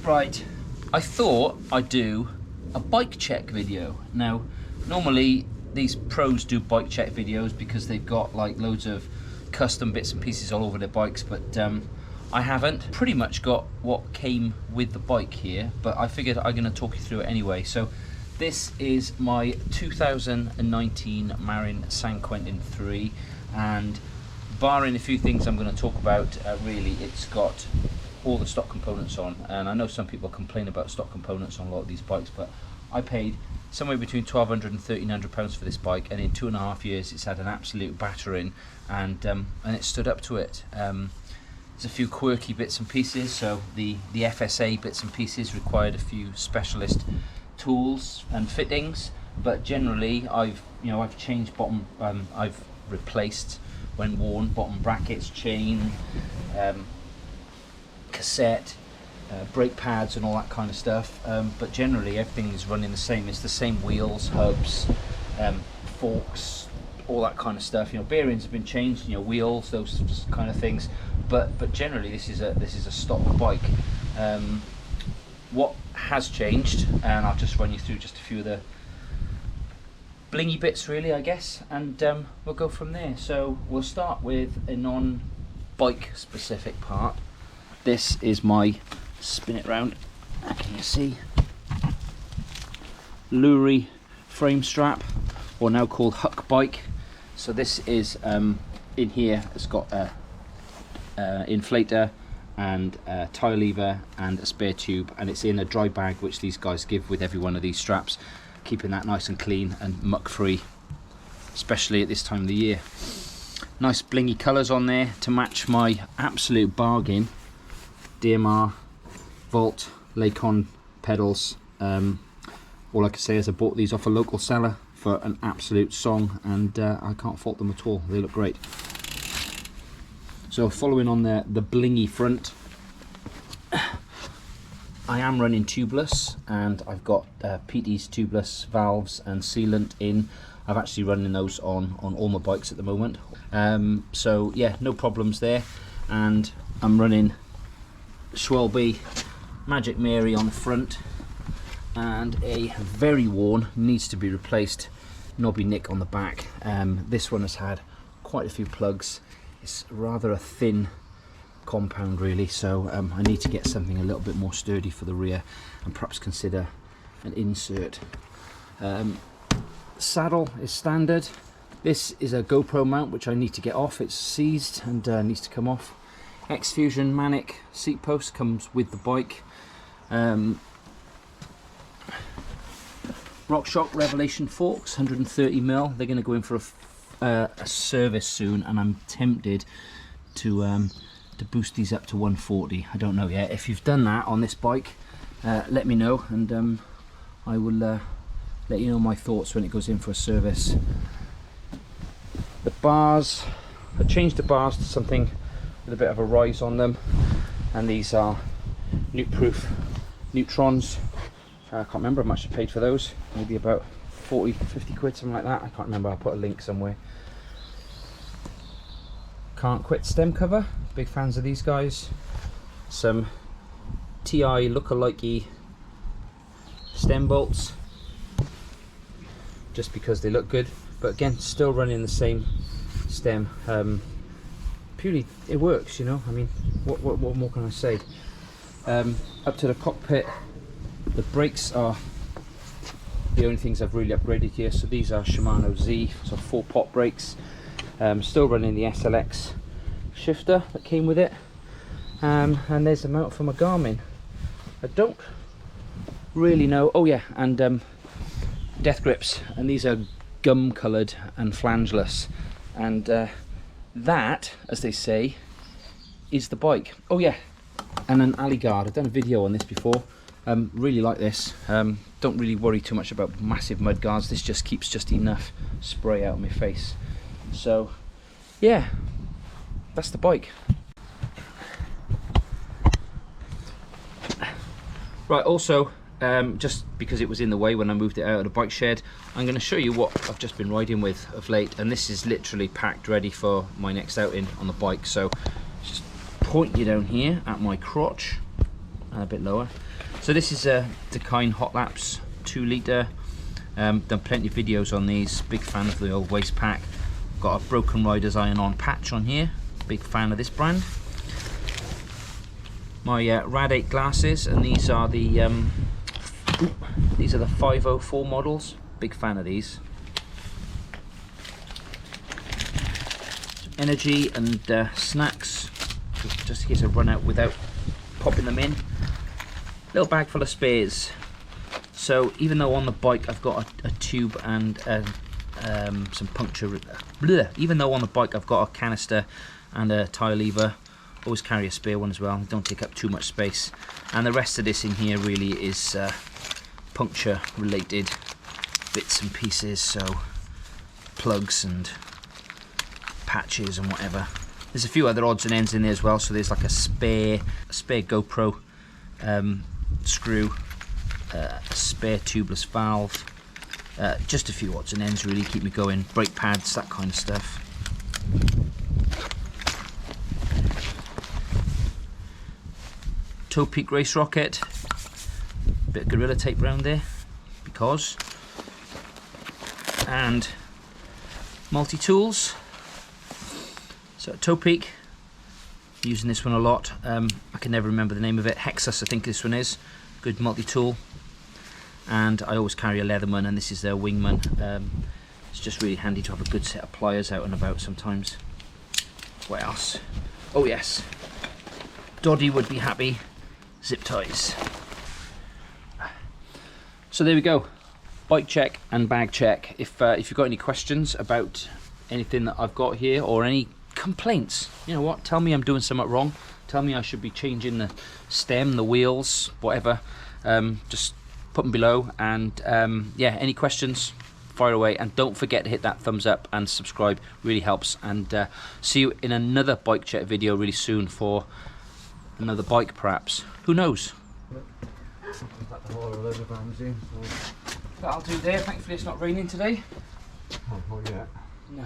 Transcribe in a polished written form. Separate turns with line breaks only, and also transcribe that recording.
Right, I thought I'd do a bike check video. Now, normally these pros do bike check videos because they've got like loads of custom bits and pieces all over their bikes, but I haven't. Pretty much got what came with the bike here, but I figured I'm going to talk you through it anyway. So this is my 2019 Marin San Quentin 3, and barring a few things I'm going to talk about, really it's got all the stock components on. And I know some people complain about stock components on a lot of these bikes, but I paid somewhere between £1,200 and £1,300 for this bike, and in 2.5 years it's had an absolute battering, and it stood up to it. There's a few quirky bits and pieces, so the FSA bits and pieces required a few specialist tools and fittings, but generally I've changed bottom, I've replaced when worn bottom brackets, chain, cassette, brake pads and all that kind of stuff, but generally everything is running the same. It's the same wheels, hubs, forks, all that kind of stuff. Bearings have been changed, wheels, those kind of things, but generally this is a stock bike. What has changed, and I'll just run you through just a few of the blingy bits really, I guess, and we'll go from there. So we'll start with a non-bike specific part. This is my, spin it round, can you see, Louri frame strap, or now called Huck bike. So this is in here, it's got a inflator and a tyre lever and a spare tube, and it's in a dry bag which these guys give with every one of these straps, keeping that nice and clean and muck free, especially at this time of the year. Nice blingy colours on there to match my absolute bargain DMR Vault Lacon pedals. All I can say is I bought these off a local seller for an absolute song, and I can't fault them at all. They look great. So following on the blingy front, I am running tubeless, and I've got Peatys tubeless valves and sealant in. I've actually running those on all my bikes at the moment. So yeah, no problems there. And I'm running Schwalbe Magic Mary on the front, and a very worn, needs to be replaced, knobby nick on the back. This one has had quite a few plugs. It's rather a thin compound really, so I need to get something a little bit more sturdy for the rear, and perhaps consider an insert. Saddle is standard. This is a GoPro mount which I need to get off. It's seized and needs to come off. X-Fusion Manic seat post comes with the bike. Rockshox Revelation forks, 130mm. They're going to go in for a service soon, and I'm tempted to boost these up to 140. I don't know yet. If you've done that on this bike, let me know, and I will let you know my thoughts when it goes in for a service. The bars, I changed the bars to something with a bit of a rise on them, and these are Nukeproof Neutrons. I can't remember how much I paid for those, maybe about 40-50 quid, something like that. I can't remember, I'll put a link somewhere. Can't Quit stem cover, big fans of these guys. Some TI lookalike stem bolts, just because they look good, but again, still running the same stem. Purely, it works, I mean, what more can I say? Up to the cockpit, the brakes are the only things I've really upgraded here. So these are Shimano Zee, so 4-pot brakes. Still running the SLX shifter that came with it, and there's a mount for my Garmin. I don't really know. Oh yeah, and DeathGrips, and these are gum coloured and flangeless, and that, as they say, is the bike. Oh yeah, and an alley guard. I've done a video on this before. Really like this. Don't really worry too much about massive mud guards. This just keeps just enough spray out of my face. So yeah, that's the bike. Right, also just because it was in the way when I moved it out of the bike shed, I'm going to show you what I've just been riding with of late, and this is literally packed ready for my next outing on the bike. So just point you down here at my crotch. and a bit lower. So this is a Dakine Hot Laps 2 litre. Done plenty of videos on these. Big fan of the old waste pack. Got a Broken Riders iron-on patch on here. Big fan of this brand. My Rad 8 glasses, and these are the 504 models. Big fan of these. Energy and snacks, just in case I run out without popping them in. Little bag full of spares. So even though on the bike I've got a tube and some puncture, even though on the bike I've got a canister and a tyre lever, always carry a spare one as well. They don't take up too much space. And the rest of this in here really is puncture related bits and pieces, so plugs and patches and whatever. There's a few other odds and ends in there as well. So there's like a spare GoPro screw, a spare tubeless valve, just a few odds and ends really, keep me going. Brake pads, that kind of stuff. Toe Peak race rocket, bit of Gorilla Tape around there because, and multi-tools. So Toe Peak, using this one a lot. I can never remember the name of it. Hexus I think this one is. Good multi-tool. And I always carry a Leatherman, and this is their Wingman. It's just really handy to have a good set of pliers out and about sometimes. What else? Oh yes, Doddy would be happy. Zip ties. So there we go, bike check and bag check. If you've got any questions about anything that I've got here, or any complaints, you know what, tell me I'm doing something wrong, tell me I should be changing the stem, the wheels, whatever, just put them below. And yeah, any questions, fire away, and don't forget to hit that thumbs up and subscribe, really helps. And see you in another bike check video really soon for another bike, perhaps, who knows. That'll do there. Thankfully it's not raining today.
Oh, not yet.
No.